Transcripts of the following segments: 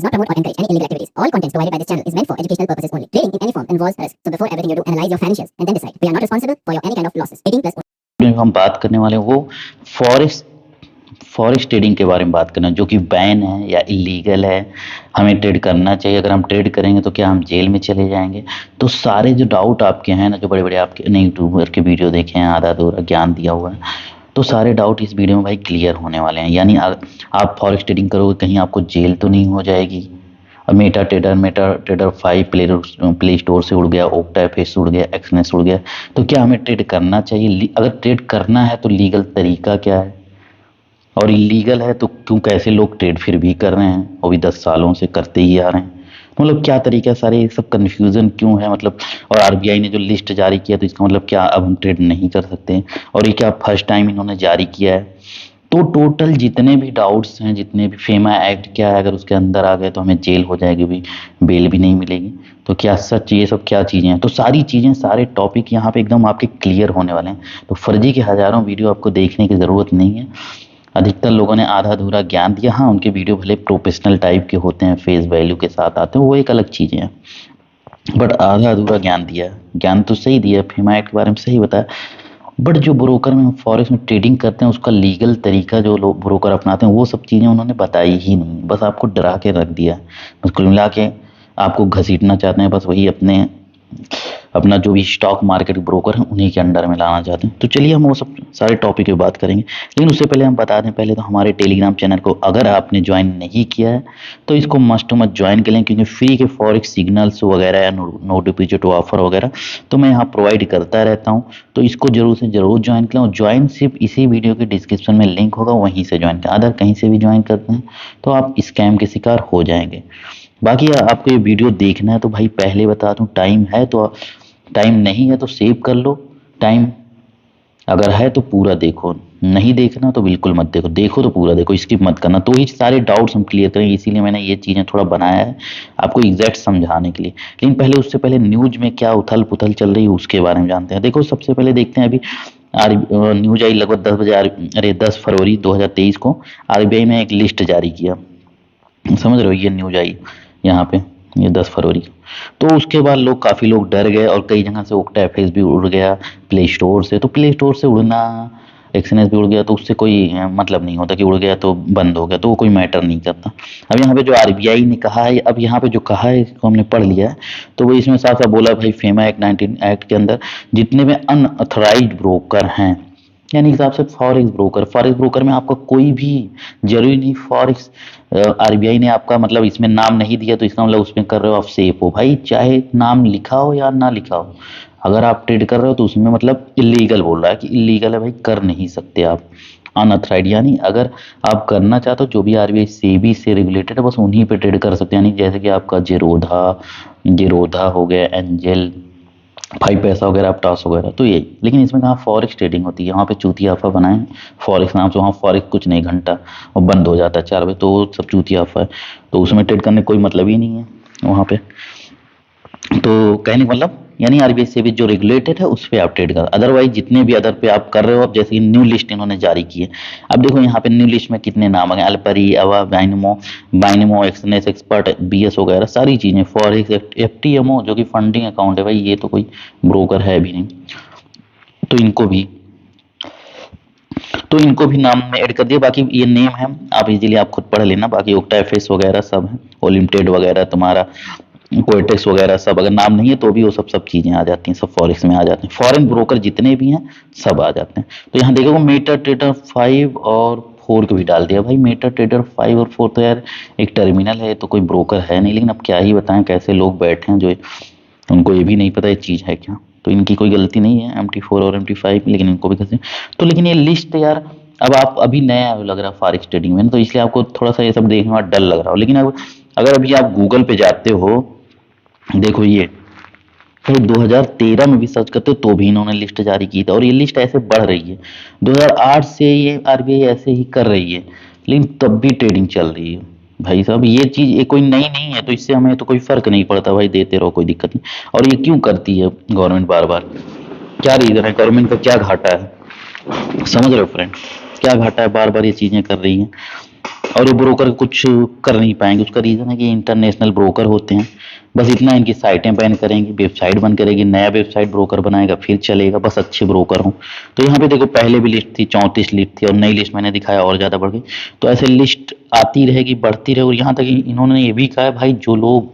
does not promote or encourage any illegal activities. All content provided by this channel is meant for educational purposes only. Trading in any form involves risk. So before everything you do, analyze your financials and then decide. We are not responsible for your any kind of losses. 18+ जो हम बात करने वाले हैं वो forex forex trading के बारे में बात करना, जो कि बैन है या इलीगल है, हमें ट्रेड करना चाहिए, अगर हम ट्रेड करेंगे तो क्या हम जेल में चले जाएंगे। तो सारे जो डाउट आपके हैं ना, जो बड़े बड़े आपके यूट्यूबर के वीडियो देखे हैं, आधा अधूरा ज्ञान दिया हुआ है, तो सारे डाउट इस वीडियो में भाई क्लियर होने वाले हैं। यानी आप फॉरेक्स ट्रेडिंग करोगे, कहीं आपको जेल तो नहीं हो जाएगी। मेटा ट्रेडर 5 प्ले स्टोर से उड़ गया, OctaFX उड़ गया, एक्सनेस उड़ गया, तो क्या हमें ट्रेड करना चाहिए? अगर ट्रेड करना है तो लीगल तरीका क्या है, और इलीगल है तो क्यों, कैसे लोग ट्रेड फिर भी कर रहे हैं, वो भी 10 सालों से करते ही आ रहे हैं। मतलब क्या तरीका, सारे ये सब कन्फ्यूजन क्यों है, मतलब और आरबीआई ने जो लिस्ट जारी किया तो इसका मतलब क्या अब हम ट्रेड नहीं कर सकते हैं, और ये क्या फर्स्ट टाइम इन्होंने जारी किया है। तो टोटल जितने भी डाउट्स हैं, जितने भी फेमा एक्ट क्या है, अगर उसके अंदर आ गए तो हमें जेल हो जाएगी, भी बेल भी नहीं मिलेगी, तो क्या सच, ये सब क्या चीज़ें हैं, तो सारी चीज़ें, सारे टॉपिक यहाँ पे एकदम आपके क्लियर होने वाले हैं। तो फर्जी के हज़ारों वीडियो आपको देखने की ज़रूरत नहीं है। अधिकतर लोगों ने आधा अधूरा ज्ञान दिया। हाँ, उनके वीडियो भले प्रोफेशनल टाइप के होते हैं, फेस वैल्यू के साथ आते हैं, वो एक अलग चीज़ें हैं, बट आधा अधूरा ज्ञान दिया है। ज्ञान तो सही दिया, फेमा एक्ट के बारे में सही बताया, बट जो ब्रोकर में फॉरेक्स में ट्रेडिंग करते हैं उसका लीगल तरीका जो लोग ब्रोकर अपनाते हैं, वो सब चीज़ें उन्होंने बताई ही नहीं, बस आपको डरा के रख दिया। बस कुल मिला के आपको घसीटना चाहते हैं, बस वही अपना जो भी स्टॉक मार्केट ब्रोकर हैं उन्हीं के अंडर में लाना चाहते हैं। तो चलिए हम वो सब सारे टॉपिक पे बात करेंगे, लेकिन उससे पहले हम बता दें, पहले तो हमारे टेलीग्राम चैनल को अगर आपने ज्वाइन नहीं किया है तो इसको मस्ट टू मस्ट ज्वाइन कर लें, क्योंकि फ्री के फॉरेक्स सिग्नल्स वगैरह या नो डिपॉजिट ऑफर वगैरह तो मैं यहाँ प्रोवाइड करता रहता हूँ। तो इसको जरूर से जरूर ज्वाइन करें, और ज्वाइन सिर्फ इसी वीडियो के डिस्क्रिप्शन में लिंक होगा, वहीं से ज्वाइन करें। अदर कहीं से भी ज्वाइन करते हैं तो आप स्कैम के शिकार हो जाएंगे। बाकी आपको ये वीडियो देखना है तो भाई पहले बता दूं, टाइम है तो, टाइम नहीं है तो सेव कर लो, टाइम अगर है तो पूरा देखो, नहीं देखना तो बिल्कुल मत देखो, देखो तो पूरा देखो, स्किप मत करना, तो ही सारे डाउट्स हम क्लियर करेंगे। इसीलिए मैंने ये चीज़ें थोड़ा बनाया है आपको एग्जैक्ट समझाने के लिए। लेकिन पहले, उससे पहले न्यूज में क्या उथल पुथल चल रही है उसके बारे में जानते हैं। देखो, सबसे पहले देखते हैं, अभी न्यूज आई लगभग 10 बजे, अरे 10 फरवरी 2023 को आरबीआई ने एक लिस्ट जारी किया, समझ रहे हो, ये न्यूज आई यहाँ पे, ये 10 फरवरी। तो उसके बाद काफ़ी लोग डर गए, और कई जगह से OctaFX भी उड़ गया प्ले स्टोर से। तो प्ले स्टोर से उड़ना, एक्सएनएस भी उड़ गया, तो उससे कोई मतलब नहीं होता कि उड़ गया तो बंद हो गया, तो वो कोई मैटर नहीं करता। अब यहाँ पे जो आरबीआई ने कहा है, अब यहाँ पे जो कहा है इसको हमने पढ़ लिया है, तो वो इसमें साफ साफ बोला भाई, फेमा एक्ट 19 एक्ट के अंदर जितने भी अनऑथराइज्ड ब्रोकर हैं, यानी हिसाब से फॉरेक्स ब्रोकर में आपका कोई भी, जरूरी नहीं फॉरेक्स आरबीआई ने आपका मतलब इसमें नाम नहीं दिया तो इसका मतलब उसमें कर रहे हो आप सेफ हो। भाई चाहे नाम लिखा हो या ना लिखा हो, अगर आप ट्रेड कर रहे हो तो उसमें मतलब इलीगल बोल रहा है कि इलीगल है भाई, कर नहीं सकते आप। अनऑथराइड यानी अगर आप करना चाहते हो, जो भी आरबीआई सेबी से रेगुलेटेड है, बस उन्हीं पे ट्रेड कर सकते हैं। यानी जैसे कि आपका जेरोधा हो गया, एंजल 5 पैसा वगैरह, अपटास वगैरह, तो यही। लेकिन इसमें कहाँ फॉरेक्स ट्रेडिंग होती है, वहाँ पे चूतिया अफवाह बनाए फॉरेक्स नाम से, वहाँ फॉरेक्स कुछ नहीं, घंटा और बंद हो जाता है 4 बजे, तो वो सब चूतिया अफवाह है, तो उसमें ट्रेड करने कोई मतलब ही नहीं है वहाँ पे। तो कहने का मतलब, यानी आरबीआई से भी जो रेगुलेटेड है उस पर आप ट्रेड कर, अदरवाइज जितने भी अदर पे आप कर रहे हो, अब जैसे न्यू लिस्ट इन्होंने जारी की है, अब देखो यहाँ पे न्यू लिस्ट में कितने नाम आ गए, अल्परी, अवा, बाइनमो, एक्सनेस, एक्सपर्ट, बीएस वगैरह सारी चीजें, फॉरेक्स, एफटीएमओ जो कि फंडिंग अकाउंट है भाई, ये तो कोई ब्रोकर है भी नहीं, तो इनको भी नाम में ऐड कर दिया। बाकी ये नेम है, आप इजीली आप खुद पढ़ लेना। बाकी OctaFX वगैरह सब है, ओलिम्टेड वगैरह, तुम्हारा कोएटेक्स वगैरह सब, अगर नाम नहीं है तो भी वो सब चीजें आ जाती हैं, सब फॉरेक्स में आ जाते हैं, फॉरेन ब्रोकर जितने भी हैं सब आ जाते हैं। तो यहाँ देखो, मेटा ट्रेडर 5 और 4 को भी डाल दिया भाई। मेटा ट्रेडर 5 और 4 तो यार एक टर्मिनल है, तो कोई ब्रोकर है नहीं, लेकिन अब क्या ही बताएं, कैसे लोग बैठे हैं जो उनको ये भी नहीं पता ये चीज है क्या। तो इनकी कोई गलती नहीं है, MT4 और MT5, लेकिन इनको भी कैसे। तो लेकिन ये लिस्ट यार, अब आप अभी नया लग रहा है फॉरेक्स ट्रेडिंग में, तो इसलिए आपको थोड़ा सा ये सब देखने में डर लग रहा हो, लेकिन अब अगर अभी आप गूगल पे जाते हो, देखो ये भाई 2013 में भी सर्च करते हो तो भी इन्होंने लिस्ट जारी की था, और ये लिस्ट ऐसे बढ़ रही है। 2008 से ये आरबीआई ऐसे ही कर रही है, लेकिन तब भी ट्रेडिंग चल रही है। भाई साहब ये चीज, ये कोई नई नहीं है, तो इससे हमें तो कोई फर्क नहीं पड़ता भाई, देते रहो, कोई दिक्कत नहीं। और ये क्यों करती है गवर्नमेंट बार बार, क्या रीजन है, गवर्नमेंट का क्या घाटा है, समझ रहे हो फ्रेंड, क्या घाटा है, बार बार ये चीजें कर रही है। और ये ब्रोकर कुछ कर नहीं पाएंगे। उसका रीज़न है कि इंटरनेशनल ब्रोकर होते हैं। बस इतना, इनकी साइटें बैन करेंगी, वेबसाइट बंद करेगी, नया वेबसाइट ब्रोकर बनाएगा, फिर चलेगा, बस अच्छे ब्रोकर हों। तो यहाँ पे देखो पहले भी लिस्ट थी, 34 लिस्ट थी, और नई लिस्ट मैंने दिखाया और ज़्यादा बढ़ गई। तो ऐसे लिस्ट आती रहेगी, बढ़ती रहेगी। और यहाँ तक इन्होंने ये भी कहा है भाई, जो लोग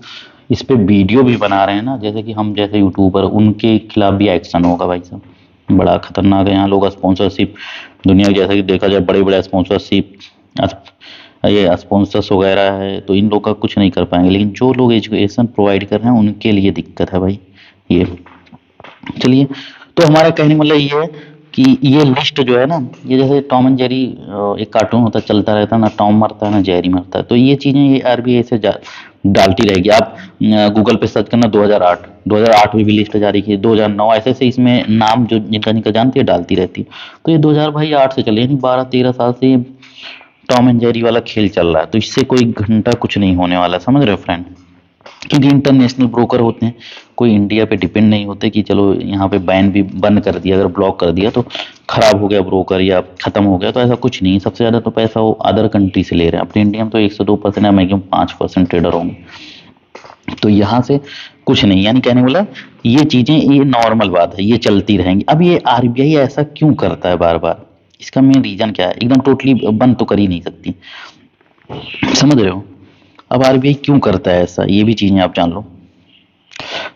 इस पे वीडियो भी बना रहे हैं ना, जैसे कि हम जैसे यूट्यूबर, उनके खिलाफ भी एक्शन होगा भाई साहब। बड़ा खतरनाक है यहाँ लोग स्पॉन्सरशिप, दुनिया की जैसे कि देखा जाए बड़े बड़े स्पॉन्सरशिप, ये स्पॉन्सर्स वगैरह है, तो इन लोग का कुछ नहीं कर पाएंगे। लेकिन जो लोग एजुकेशन प्रोवाइड कर रहे हैं उनके लिए दिक्कत है भाई ये। चलिए, तो हमारा कहने का मतलब ये है कि ये लिस्ट जो है ना, ये जैसे टॉम एंड जेरी एक कार्टून होता है, चलता रहता है ना, टॉम मरता है ना जेरी मरता है, तो ये चीज़ें ये आरबीआई से डालती रहेगी। आप गूगल पे सर्च करना 2008 में भी लिस्ट जारी की, 2009, ऐसे ऐसे इसमें नाम जो जिनका जिनका जानती है डालती रहती है। तो ये 2000 भाई 8 से चले, यानी 12-13 साल से ये टॉम एंड जेरी वाला खेल चल रहा है। तो इससे कोई घंटा कुछ नहीं होने वाला, समझ रहे हो फ्रेंड? क्योंकि इंटरनेशनल ब्रोकर होते हैं, कोई इंडिया पे डिपेंड नहीं होते कि चलो यहाँ पे बैन भी बंद कर दिया, अगर ब्लॉक कर दिया तो खराब हो गया ब्रोकर या खत्म हो गया, तो ऐसा कुछ नहीं। सबसे ज़्यादा तो पैसा वो अदर कंट्री से ले रहे हैं। अपने इंडिया में तो 1 से 2% या मैक्सिमम 5% ट्रेडर होंगे। तो यहाँ से कुछ नहीं, यानी कहने वाला ये चीज़ें, ये नॉर्मल बात है, ये चलती रहेंगी। अब ये आरबीआई ऐसा क्यों करता है बार बार, इसका मेन रीज़न क्या है? एकदम टोटली बंद तो कर ही नहीं सकती, समझ रहे हो? अब आरबीआई क्यों करता है ऐसा, ये भी चीज़ें आप जान लो।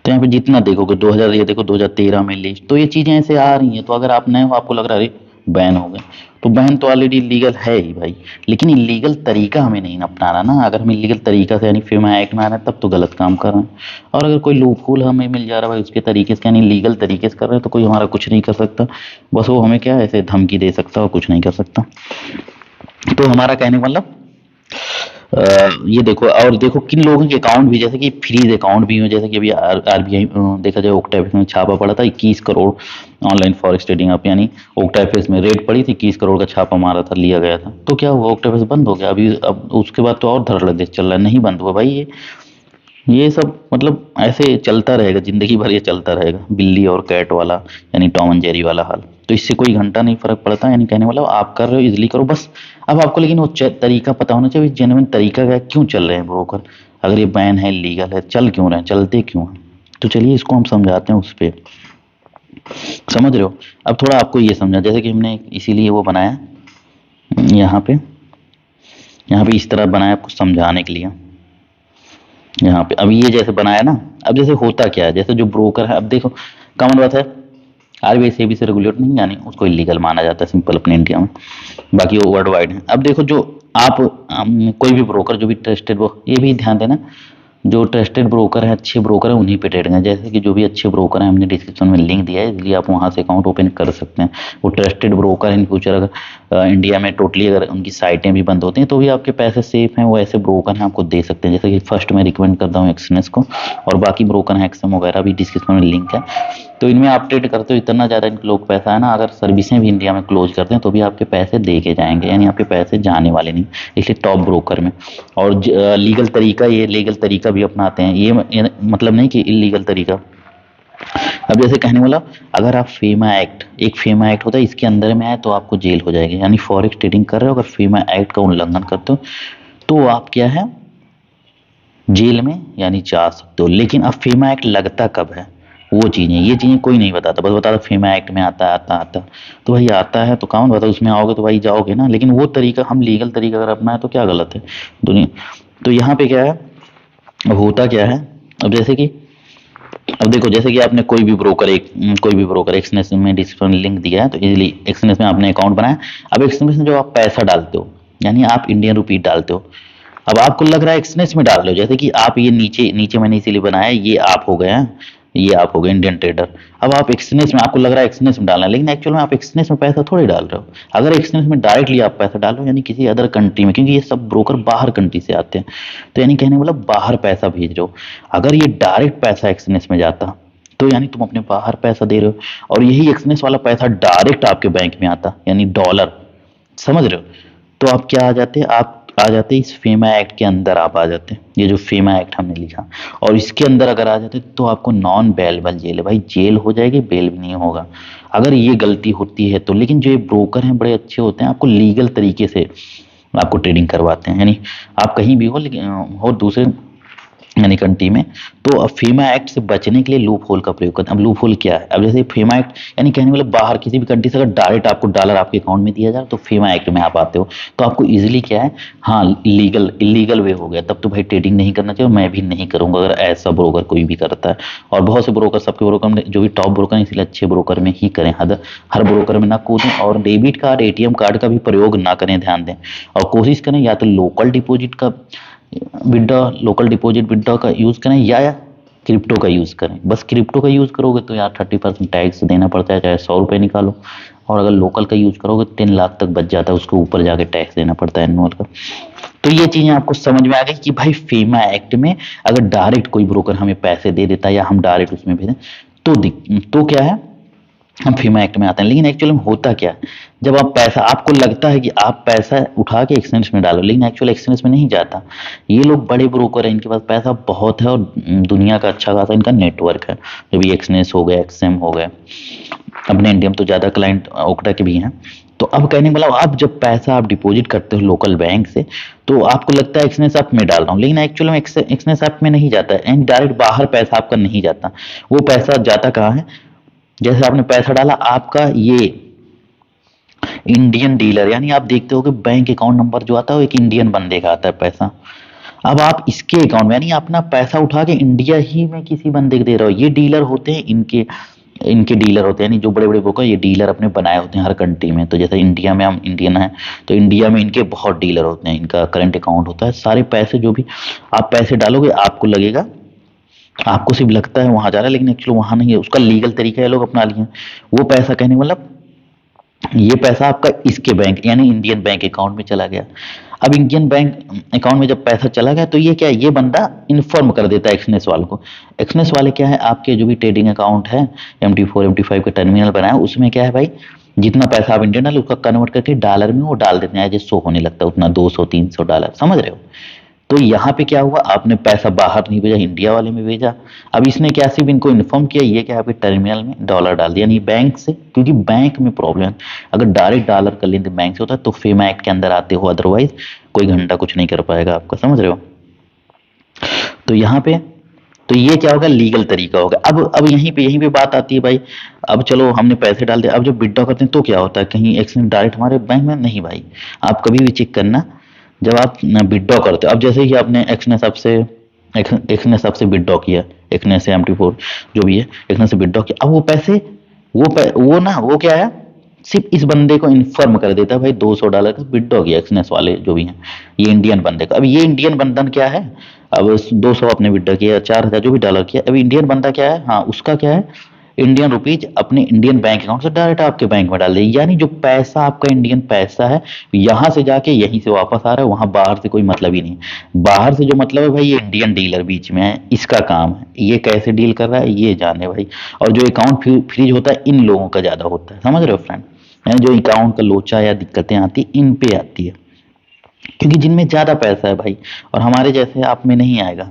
तो यहाँ पे जितना देखोगे 2000, ये देखो 2013 में लिस्ट, तो ये चीज़ें ऐसे आ रही हैं। तो अगर आप नए हो, आपको लग रहा है अरे बैन हो गए, तो बैन तो ऑलरेडी लीगल है ही भाई। लेकिन इलीगल तरीका हमें नहीं अपनाना ना। अगर हम इलीगल तरीका से यानी फेमा एक्ट में आ रहे हैं, तब तो गलत काम कर रहे हैं। और अगर कोई लूपहोल हमें मिल जा रहा है भाई उसके तरीके से, यानी लीगल तरीके से कर रहे हैं, तो कोई हमारा कुछ नहीं कर सकता। बस वो हमें क्या है, ऐसे धमकी दे सकता है और कुछ नहीं कर सकता। तो हमारा कहने का मतलब ये देखो, और देखो किन लोगों के अकाउंट भी, जैसे कि फ्रीज अकाउंट भी हो, जैसे कि अभी आरबीआई देखा जाए ओक्टाफेस में छापा पड़ा था 21 करोड़ ऑनलाइन फॉरेक्स ट्रेडिंग आप, यानी ओक्टाफेस में रेड पड़ी थी, 21 करोड़ का छापा मारा था, लिया गया था। तो क्या हुआ, ओक्टाफेस बंद हो गया अभी। अब उसके बाद तो और धड़ल्ले चल रहा है, नहीं बंद हुआ भाई ये सब मतलब ऐसे चलता रहेगा, जिंदगी भर ये चलता रहेगा, बिल्ली और कैट वाला, यानी टॉम एंड जेरी वाला हाल। तो इससे कोई घंटा नहीं फर्क पड़ता, यानी कहने वाला आप कर रहे हो इजीली करो बस। अब आपको लेकिन वो तरीका पता होना चाहिए, जेन्युइन तरीका क्या है, क्यों चल रहे हैं ब्रोकर। अगर ये बैन है, लीगल है, चल क्यों रहे हैं, चलते क्यों हैं? तो चलिए इसको हम समझाते हैं उस पर, समझ रहे हो? अब थोड़ा आपको ये समझा, जैसे कि हमने इसीलिए वो बनाया यहाँ पे, यहाँ पे इस तरह बनाया आपको समझाने के लिए। यहाँ पे अब ये जैसे बनाया ना, अब जैसे होता क्या है, जैसे जो ब्रोकर है, अब देखो कॉमन बात है, आरबीआई सेबी से रेगुलेट नहीं, यानी उसको इलीगल माना जाता है सिंपल अपने इंडिया में, बाकी वो वर्ल्ड वाइड है। अब देखो जो आप कोई भी ब्रोकर जो भी ट्रस्टेड, ये भी ध्यान देना, जो ट्रस्टेड ब्रोकर है, अच्छे ब्रोकर है, उन्हीं पे ट्रेड करें। जैसे कि जो भी अच्छे ब्रोकर हैं, हमने डिस्क्रिप्शन में लिंक दिया है, इसलिए आप वहाँ से अकाउंट ओपन कर सकते हैं। वो ट्रस्टेड ब्रोकर इन फ्यूचर अगर इंडिया में टोटली अगर उनकी साइटें भी बंद होती हैं, तो भी आपके पैसे सेफ हैं। वो ऐसे ब्रोकर हैं, आपको दे सकते हैं। जैसे कि फर्स्ट मैं रिकमेंड करता हूँ एक्सनेस को, और बाकी ब्रोकर हैं एक्सएम वगैरह भी, डिस्क्रिप्शन में लिंक है। तो इनमें आप ट्रेड करते हो, इतना ज़्यादा इन लोग पैसा है ना, अगर सर्विसें भी इंडिया में क्लोज करते हैं तो भी आपके पैसे दे के जाएंगे, यानी आपके पैसे जाने वाले नहीं, इसलिए टॉप ब्रोकर में। और लीगल तरीका, ये लीगल तरीका भी अपनाते हैं, ये मतलब नहीं कि इलीगल तरीका। अब जैसे कहने वाला, अगर आप फेमा एक्ट, एक फेमा एक्ट होता है, इसके अंदर में आए तो आपको जेल हो जाएगी, यानी फॉरेक्स ट्रेडिंग कर रहे हो, अगर फेमा एक्ट का उल्लंघन करते हो तो आप क्या है, जेल में यानी जा सकते हो। लेकिन अब फेमा एक्ट लगता कब है, वो चीज़ें, ये चीज़ें कोई नहीं बताता, बस बताता फेमा एक्ट में आता आता। तो भाई आता है तो कौन बता, उसमें आओगे तो भाई जाओगे ना। लेकिन वो तरीका, हम लीगल तरीका अगर अपनाए तो क्या गलत है दुनिया। तो यहाँ पे क्या है, अब होता क्या है, अब जैसे कि अब देखो, जैसे कि आपने कोई भी ब्रोकर एक्सनेस में डिस्क्रिप्शन लिंक दिया है, तो इजीली एक्सनेस में आपने अकाउंट बनाया। अब एक्सनेस में जो आप पैसा डालते हो, यानी आप इंडियन रुपी डालते हो, अब आपको लग रहा है एक्सनेस में डाल रहे हो, जैसे कि आप ये नीचे नीचे मैंने इसीलिए बनाया, ये आप हो गए हैं, ये आप हो गए इंडियन ट्रेडर। अब आप एक्सनेस में, आपको लग रहा है एक्सनेस में डालना है, लेकिन एक्चुअल में आप एक्सनेस में पैसा थोड़ी डाल रहे हो। अगर एक्सनेस में डायरेक्टली आप पैसा डाल रहे हो, यानी किसी अदर कंट्री में, क्योंकि ये सब ब्रोकर बाहर कंट्री से आते हैं, तो यानी कहने मतलब बाहर पैसा भेज रहे हो। अगर ये डायरेक्ट पैसा एक्सनेस में जाता, तो यानी तुम अपने बाहर पैसा दे रहे हो, और यही एक्सनेस वाला पैसा डायरेक्ट आपके बैंक में आता, यानी डॉलर, समझ रहे हो? तो आप क्या आ जाते, आप आ जाते इस फेमा एक्ट के अंदर, आप आ जाते, ये जो फेमा एक्ट हमने लिखा, और इसके अंदर अगर आ जाते तो आपको नॉन बेलेबल जेल है भाई, जेल हो जाएगी, बेल भी नहीं होगा अगर ये गलती होती है तो। लेकिन जो ये ब्रोकर हैं बड़े अच्छे होते हैं, आपको लीगल तरीके से आपको ट्रेडिंग करवाते हैं। यानी आप कहीं भी हो, लेकिन हो दूसरे यानी कंट्री में, तो अब फीमा एक्ट से बचने के लिए लूप होल का प्रयोग करते हैं। अब लूप होल क्या है? अब जैसे फीमा एक्ट यानी कहने मतलब बाहर किसी भी कंट्री से अगर डायरेक्ट आपको डॉलर आपके अकाउंट में दिया जाए तो फीमा एक्ट में आप आते हो, तो आपको इजीली क्या है, हाँ इलीगल वे हो गया, तब तो भाई ट्रेडिंग नहीं करना चाहिए, और मैं भी नहीं करूंगा अगर ऐसा ब्रोकर कोई भी करता है। और बहुत से ब्रोकर, सबके ब्रोकर में जो भी टॉप ब्रोकर है, इसलिए अच्छे ब्रोकर में ही करें, हर ब्रोकर में ना कूदें, और डेबिट कार्ड एटीएम कार्ड का भी प्रयोग ना करें, ध्यान दें। और कोशिश करें या तो लोकल डिपॉजिट विड्रॉ का यूज करें, या क्रिप्टो का यूज करें। बस क्रिप्टो का यूज करोगे तो यार 30% टैक्स देना पड़ता है, चाहे 100 रुपये निकालो। और अगर लोकल का यूज करोगे 3 लाख तक बच जाता है, उसके ऊपर जाके टैक्स देना पड़ता है एनुअल का। तो ये चीजें आपको समझ में आ गई कि भाई फीमा एक्ट में अगर डायरेक्ट कोई ब्रोकर हमें पैसे दे देता है या हम डायरेक्ट उसमें भेजें तो क्या है, हम फीमा एक्ट में आते हैं। लेकिन एक्चुअली में होता क्या है, जब आप पैसा, आपको लगता है कि आप पैसा उठा के एक्सचेंज में डालो, लेकिन एक्चुअल एक्सचेंज में नहीं जाता। ये लोग बड़े ब्रोकर हैं, इनके पास पैसा बहुत है, और दुनिया का अच्छा खासा इनका नेटवर्क है। जो भी एक्सनेस हो गए, एक्सएम हो गए, अपने इंडिया में तो ज़्यादा क्लाइंट ओक्टा के भी हैं। तो अब कहने मतलब आप जब पैसा आप डिपॉजिट करते हो लोकल बैंक से, तो आपको लगता है एक्सनेस ऐप में डाल रहा हूँ, लेकिन एक्चुअली में एक्सनेस ऐप में नहीं जाता है, एंड डायरेक्ट बाहर पैसा आपका नहीं जाता। वो पैसा जाता कहाँ है, जैसे आपने पैसा डाला, आपका ये इंडियन डीलर, यानी आप देखते हो कि बैंक अकाउंट नंबर जो आता है वो एक इंडियन बंदे का आता है पैसा। अब आप इसके अकाउंट में, यानी अपना पैसा उठा के इंडिया ही में किसी बंदे को दे रहे हो। ये डीलर होते हैं, इनके इनके डीलर होते हैं, यानी जो बड़े बड़े ब्रोकर, ये डीलर अपने बनाए होते हैं हर कंट्री में। तो जैसे इंडिया में हम इंडियन हैं, तो इंडिया में इनके बहुत डीलर होते हैं, इनका करंट अकाउंट होता है। सारे पैसे जो भी आप पैसे डालोगे, आपको लगेगा, आपको सिर्फ लगता है वहां जा रहा है, लेकिन एक्चुअली वहां नहीं है। उसका लीगल तरीका है, लोग अपना लिए। वो पैसा कहने मतलब ये पैसा आपका इसके बैंक यानी इंडियन बैंक अकाउंट में चला गया। अब इंडियन बैंक अकाउंट में जब पैसा चला गया, तो ये क्या है, ये बंदा इन्फॉर्म कर देता है एक्सनेस वाले को। एक्सनेस वाले क्या है, आपके जो भी ट्रेडिंग अकाउंट है, MT4 MT5 का टर्मिनल बनाया, उसमें क्या है भाई, जितना पैसा आप इंडियन डाले उसका कन्वर्ट करके डॉलर में वो डाल देते हैं, एज शो होने लगता है उतना, 200 300 डॉलर, समझ रहे हो। तो यहाँ पे क्या हुआ, आपने पैसा बाहर नहीं भेजा, इंडिया वाले में भेजा। अब इसने क्या सिर्फ इनको इन्फॉर्म किया, ये क्या आपके टर्मिनल में डॉलर डाल दिया, नहीं बैंक से, क्योंकि बैंक में प्रॉब्लम है। अगर डायरेक्ट डॉलर का लेन देन बैंक से होता है तो फेमा एक्ट के अंदर आते हो, अदरवाइज कोई घंटा कुछ नहीं कर पाएगा आपका, समझ रहे हो। तो यहाँ पे तो ये क्या होगा, लीगल तरीका होगा। अब यहीं पे बात आती है भाई। अब चलो हमने पैसे डाल दिए, अब जब विड्रॉ करते हैं तो क्या होता है, कहीं एक्सचेंज डायरेक्ट हमारे बैंक में नहीं भाई। आप कभी भी चेक करना, जब आप विड्रॉ करते हो, अब जैसे ही आपने एक्सनेस आपसे विड्रॉ किया, एक्सनेस से MT4 जो भी है, एक्सनेस से विड्रॉ किया, अब वो पैसे वो क्या है, सिर्फ इस बंदे को इन्फॉर्म कर देता है भाई, $200 का विड्रॉ किया एक्सनेस वाले जो भी हैं, ये इंडियन बंदे का। अब ये इंडियन बंधन क्या है, अब 200 अपने विड्रॉ किया, 4000 जो भी डॉलर किया, अब इंडियन बंदा क्या है, हाँ उसका क्या है, इंडियन रुपीज अपने इंडियन बैंक अकाउंट से डायरेक्ट आपके बैंक में डाल दे। यानी जो पैसा आपका इंडियन पैसा है, यहां से जाके यहीं से वापस आ रहा है, वहां बाहर से कोई मतलब ही नहीं। बाहर से जो मतलब है भाई, ये इंडियन डीलर बीच में है, इसका काम है, ये कैसे डील कर रहा है ये जाने भाई। और जो अकाउंट फ्रीज होता है, इन लोगों का ज्यादा होता है, समझ रहे हो फ्रेंड। जो अकाउंट का लोचा या दिक्कतें आती इन पे आती है, क्योंकि जिनमें ज्यादा पैसा है भाई, और हमारे जैसे आप में नहीं आएगा।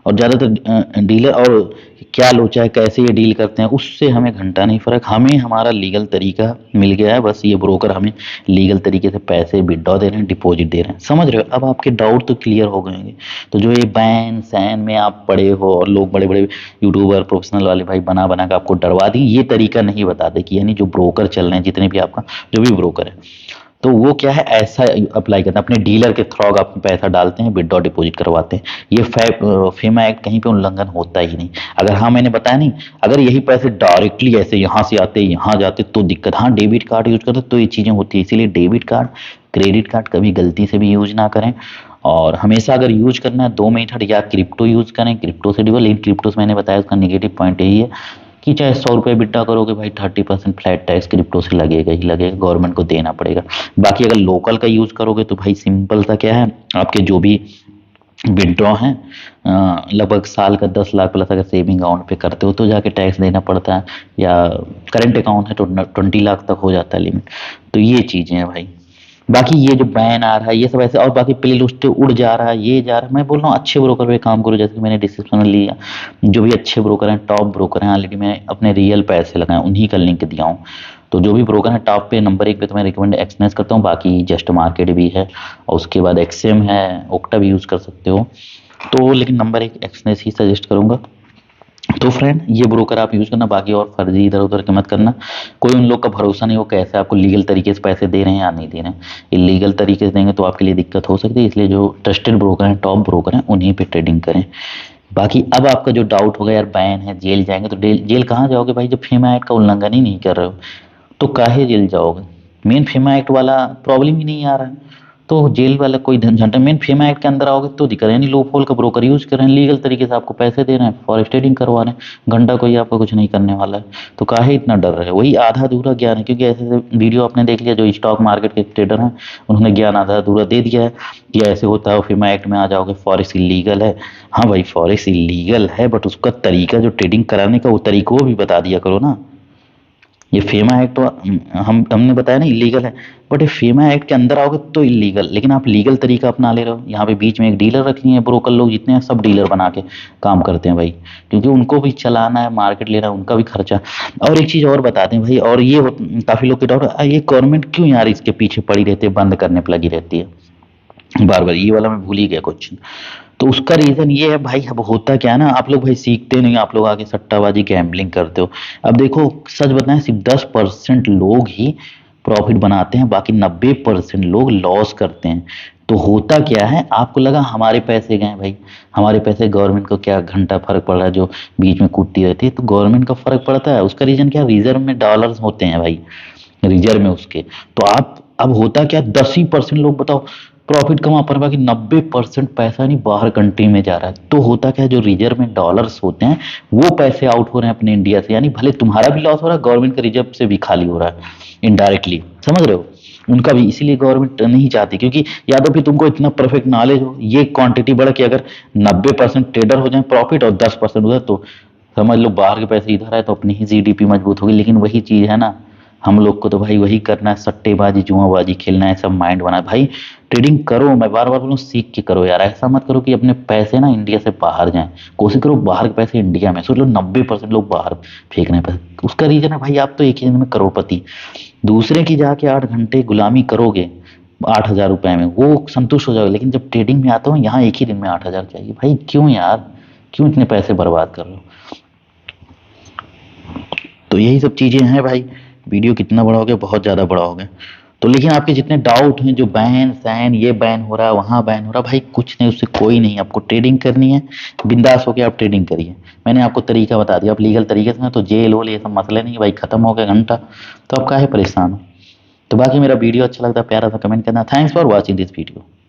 और ज्यादातर डीलर और क्या लोचा है, कैसे ये डील करते हैं, उससे हमें घंटा नहीं फर्क। हमें हमारा लीगल तरीका मिल गया है, बस ये ब्रोकर हमें लीगल तरीके से पैसे विड्रॉ दे रहे हैं, डिपॉजिट दे रहे हैं, समझ रहे हो। अब आपके डाउट तो क्लियर हो गए होंगे। तो जो ये बैन सैन में आप पड़े हो, और लोग बड़े बड़े यूट्यूबर प्रोफेशनल वाले भाई बना बना के आपको डरवा दी, ये तरीका नहीं बताते कि यानी जो ब्रोकर चल रहे हैं, जितने भी आपका जो भी ब्रोकर है, तो वो क्या है, ऐसा अप्लाई करते हैं, अपने डीलर के थ्रू आप पैसा डालते हैं, विड्रॉ डिपॉजिट करवाते हैं। ये फेमा एक्ट कहीं पे उल्लंघन होता ही नहीं। अगर हाँ मैंने बताया नहीं, अगर यही पैसे डायरेक्टली ऐसे यहाँ से आते यहाँ जाते तो दिक्कत। हाँ डेबिट कार्ड यूज करते तो ये चीजें होती है, इसीलिए डेबिट कार्ड क्रेडिट कार्ड कभी गलती से भी यूज ना करें। और हमेशा अगर यूज करना है 2 मेथड, या क्रिप्टो यूज करें, क्रिप्टो से डिबल। लेकिन क्रिप्टो से मैंने बताया उसका निगेटिव पॉइंट यही है कि चाहे 100 रुपये विड्रॉ करोगे भाई, 30% फ्लैट टैक्स क्रिप्टो से लगेगा ही लगेगा, गवर्नमेंट को देना पड़ेगा। बाकी अगर लोकल का यूज करोगे तो भाई सिंपल सा क्या है, आपके जो भी विड्रॉ है, लगभग साल का 10 लाख प्लस अगर सेविंग अकाउंट पे करते हो तो जाके टैक्स देना पड़ता है, या करंट अकाउंट है तो 20 लाख तक हो जाता है लिमिट। तो ये चीजें हैं भाई। बाकी ये जो बैन आ रहा है ये सब ऐसे, और बाकी प्ले लिस्ट उड़ जा रहा है, ये जा रहा है। मैं बोल रहा हूँ अच्छे ब्रोकर पे काम करो, जैसे कि मैंने डिस्क्रिप्शन में लिया, जो भी अच्छे ब्रोकर हैं, टॉप ब्रोकर हैं, ऑलरेडी मैंने अपने रियल पैसे लगाए, उन्हीं का लिंक दिया हूँ। तो जो भी ब्रोकर है टॉप पे नंबर 1 पे तो मैं रिकमेंड एक्सनेस करता हूँ, बाकी जस्ट मार्केट भी है और उसके बाद एक्सएम है, ओक्टा भी यूज़ कर सकते हो। तो लेकिन नंबर 1 एक्सनेस ही सजेस्ट करूँगा। तो फ्रेंड ये ब्रोकर आप यूज़ करना, बाकी और फर्जी इधर उधर के मत करना। कोई उन लोग का भरोसा नहीं, वो कैसे आपको लीगल तरीके से पैसे दे रहे हैं या नहीं दे रहे हैं। इलीगल तरीके से देंगे तो आपके लिए दिक्कत हो सकती है, इसलिए जो ट्रस्टेड ब्रोकर हैं, टॉप ब्रोकर हैं, उन्हीं पे ट्रेडिंग करें। बाकी अब आपका जो डाउट होगा यार बैन है, जेल जाएंगे, तो जेल कहाँ जाओगे भाई जब फेमा एक्ट का उल्लंघन ही नहीं कर रहे हो, तो काहे जेल जाओगे। मेन फेमा एक्ट वाला प्रॉब्लम ही नहीं आ रहा है, तो जेल वाला कोई झंझट। मेन फेमा एक्ट के अंदर आओगे तो दिक्कत है, यानी लूप होल का ब्रोकर यूज कर रहे हैं, लीगल तरीके से आपको पैसे दे रहे हैं, फॉरेस्ट ट्रेडिंग करवा रहे हैं, घंटा कोई आपको कुछ नहीं करने वाला है, तो काहे इतना डर रहे हैं। वही आधा अधूरा ज्ञान है, क्योंकि ऐसे वीडियो आपने देख लिया जो स्टॉक मार्केट के ट्रेडर हैं, उन्होंने ज्ञान आधा अधूरा दे दिया है कि ऐसे होता है, फेमा एक्ट में आ जाओगे, फॉरेस्ट इलीगल है। हाँ भाई फॉरेस्ट इलीगल है, बट उसका तरीका जो ट्रेडिंग कराने का वो तरीका वो भी बता दिया करो ना। ये फेमा एक्ट तो हमने बताया ना इलीगल है, बट ये फेमा एक्ट के अंदर आओगे तो इलीगल, लेकिन आप लीगल तरीका अपना ले रहे हो। यहाँ पे बीच में एक डीलर रख लिए हैं, ब्रोकर लोग जितने हैं सब डीलर बना के काम करते हैं भाई, क्योंकि उनको भी चलाना है, मार्केट लेना है, उनका भी खर्चा। और एक चीज़ और बताते हैं भाई, और ये काफ़ी लोग के डाउट, ये गवर्नमेंट क्यों यार इसके पीछे पड़ी रहती है, बंद करने पर लगी रहती है बार बार, ये वाला मैं भूल ही गया कुछ। तो उसका रीजन ये है भाई, अब होता क्या है ना, आप लोग भाई सीखते नहीं, आप लोग आके सट्टाबाजी गैम्बलिंग करते हो। अब देखो सच बताएं, सिर्फ 10% लोग ही प्रॉफिट बनाते हैं, बाकी 90% लोग लॉस करते हैं। तो होता क्या है, आपको लगा हमारे पैसे गए भाई, हमारे पैसे, गवर्नमेंट को क्या घंटा फर्क पड़ रहा है जो बीच में कूदती रहती है, तो गवर्नमेंट का फर्क पड़ता है। उसका रीजन क्या, रिजर्व में डॉलर्स होते हैं भाई, रिजर्व में उसके। तो आप अब होता क्या, 10% लोग बताओ प्रॉफिट कमा पर, बाकी 90% पैसा नहीं बाहर कंट्री में जा रहा है। तो होता क्या है, जो रिजर्व में डॉलर्स होते हैं वो पैसे आउट हो रहे हैं अपने इंडिया से, यानी भले तुम्हारा भी लॉस हो रहा है, गवर्नमेंट के रिजर्व से भी खाली हो रहा है इनडायरेक्टली, समझ रहे हो, उनका भी। इसीलिए गवर्नमेंट नहीं चाहती, क्योंकि या तो फिर तुमको इतना परफेक्ट नॉलेज हो, ये क्वांटिटी बढ़े कि अगर 90% ट्रेडर हो जाए प्रॉफिट और 10% उधर, तो समझ लो बाहर के पैसे इधर आए तो अपनी ही जीडीपी मजबूत होगी। लेकिन वही चीज है ना, हम लोग को तो भाई वही करना है, सट्टेबाजी जुआबाजी खेलना है, सब माइंड बना है भाई। ट्रेडिंग करो, मैं बार बार बोलूँ, सीख के करो यार, ऐसा मत करो कि अपने पैसे ना इंडिया से बाहर जाएं। कोशिश करो बाहर के पैसे इंडिया में, सोच लो 90% लोग बाहर फेंक रहे हैं पैसे। उसका रीजन है भाई, आप तो एक ही दिन में करोड़पति, दूसरे की जाके 8 घंटे गुलामी करोगे 8,000 रुपए में, वो संतुष्ट हो जाओगे। लेकिन जब ट्रेडिंग में आता हूँ, यहाँ एक ही दिन में 8,000 चाहिए भाई, क्यों यार, क्यों इतने पैसे बर्बाद कर रहे हो। तो यही सब चीजें हैं भाई। वीडियो कितना बड़ा हो गया, बहुत ज्यादा बड़ा हो गया। तो लेकिन आपके जितने डाउट हैं, जो बैन सैन, ये बैन हो रहा है, वहां बैन हो रहा है, भाई कुछ नहीं, उससे कोई नहीं। आपको ट्रेडिंग करनी है, बिंदास होकर आप ट्रेडिंग करिए। मैंने आपको तरीका बता दिया, आप लीगल तरीके से ना, तो जेल वोल ये सब मसले नहीं भाई, खत्म हो गया घंटा, तो आप काहे परेशान हो। तो बाकी मेरा वीडियो अच्छा लगता है, प्यारा सा कमेंट करना। Thanks for watching this video.